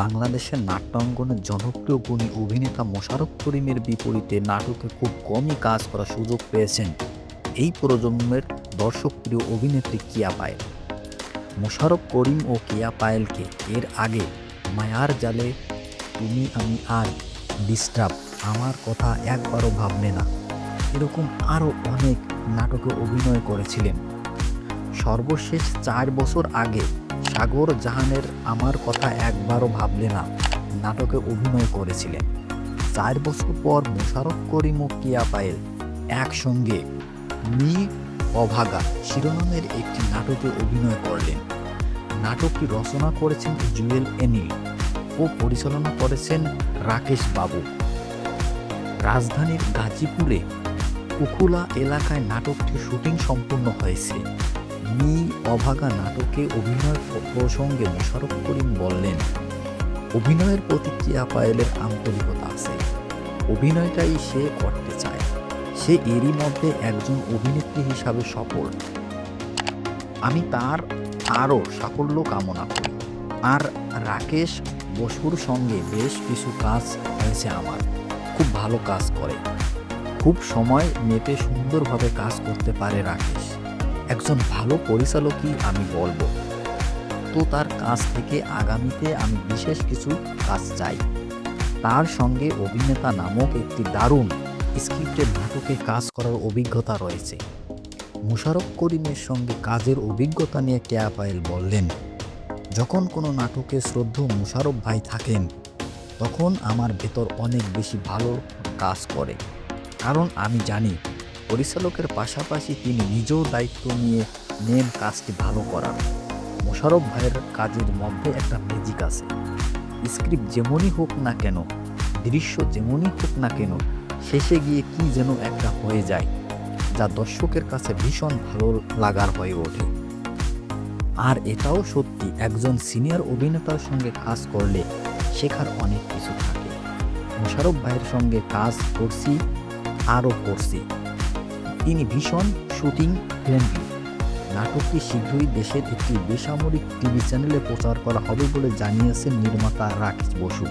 বাংলাদেশের নাট্যাঙ্গনের জনপ্রিয় গুণী অভিনেতা মোশাররফ করিমের বিপরীতে নাটকে খুব কমই কাজ করার সুযোগ পেয়েছেন এই প্রজন্মের দর্শকপ্রিয় অভিনেত্রী কিয়া পায়েল। মোশাররফ করিম ও কিয়া পায়েলকে এর আগে মায়ার জালে, তুমি আমি আর, ডিস্টার্ব, আমার কথা একবারও ভাবলে না, এরকম আরও অনেক নাটকে অভিনয় করেছিলেন। সর্বশেষ ৪ বছর আগে সাগর জাহানের আমার কথা একবারও ভাবলে না নাটকে অভিনয় করেছিলেন। ৪ বছর পর মোশাররফ করিম ও কিয়া পায়েল একসঙ্গে মি অভাগা শিরোনামের একটি নাটকে অভিনয় করলেন। নাটকটি রচনা করেছেন জুয়েল এনিল ও পরিচালনা করেছেন রাকেশ বাবু। রাজধানীর গাজীপুরে উখুলা এলাকায় নাটকটির শুটিং সম্পূর্ণ হয়েছে। মি অভাগা নাটকে অভিনয় প্রসঙ্গে মোশাররফ করিম বললেন, অভিনয়ের প্রতি কিয়া পায়েলের আন্তরিকতা আছে, অভিনয়টাই সে করতে চায়, সে এরই মধ্যে একজন অভিনেত্রী হিসাবে সফল। আমি তার আরও সাফল্য কামনা করি। আর রাকেশ বসুর সঙ্গে বেশ কিছু কাজ হয়েছে আমার, খুব ভালো কাজ করে, খুব সময় মেপে সুন্দরভাবে কাজ করতে পারে রাকেশ, একজন ভালো পরিচালকই আমি বলবো। তো তার কাছ থেকে আগামীতে আমি বিশেষ কিছু কাজ চাই। তার সঙ্গে অভিনেতা নামক একটি দারুণ স্ক্রিপ্টেড নাটকে কাজ করার অভিজ্ঞতা রয়েছে। মোশাররফ করিমের সঙ্গে কাজের অভিজ্ঞতা নিয়ে কিয়া পায়েল বললেন, যখন কোনো নাটকে শ্রদ্ধেয় মোশাররফ ভাই থাকেন তখন আমার ভেতর অনেক বেশি ভালো কাজ করে, কারণ আমি জানি পরিচালকের পাশাপাশি তিনি নিজেও দায়িত্ব নিয়ে নেন কাজটি ভালো করার। মোশাররফ ভাইয়ের কাজের মধ্যে একটা ম্যাজিক আছে। স্ক্রিপ্ট যেমনই হোক না কেন, দৃশ্য যেমনই হোক না কেন, শেষে গিয়ে কি যেন একটা হয়ে যায় যা দর্শকের কাছে ভীষণ ভালো লাগার হয়ে ওঠে। আর এটাও সত্যি, একজন সিনিয়র অভিনেতার সঙ্গে কাজ করলে শেখার অনেক কিছু থাকে। মোশাররফ ভাইয়ের সঙ্গে কাজ করছি, আরও করছি, তিনি ভীষণ শুটিং ফ্রেন্ডলি। নাটকটি শীঘ্রই দেশের একটি বেসামরিক টিভি চ্যানেলে প্রচার করা হবে বলে জানিয়েছেন নির্মাতা রাকেশ বসু।